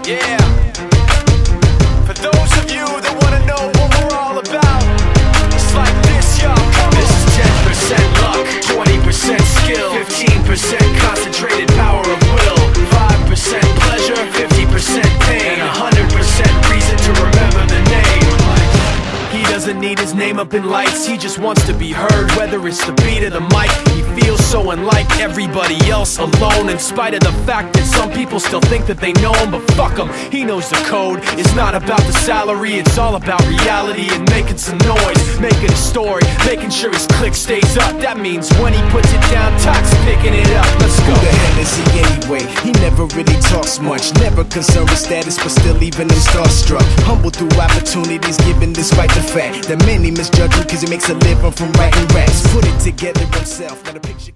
Yeah. For those of you that wanna know what we're all about, it's like this, y'all. This is 10% luck, 20% skill, 15% concentrated power of will, 5% pleasure, 50% pain, and 100% reason to remember the name. He doesn't need his name up in lights, he just wants to be heard, whether it's the beat or the mic. He feels so unlike everybody else, alone, in spite of the fact that some people still think that they know him. But fuck him, he knows the code. It's not about the salary, it's all about reality and making some noise, making a story, making sure his click stays up. That means when he puts it down, Tox picking it up. Let's go. Who the hell is he anyway? He never really talks much, never concerned with status, but still leaving him starstruck. Humble through opportunities given despite the fact that many misjudge him cause he makes a living from writing raps. Put it together himself, not a picture.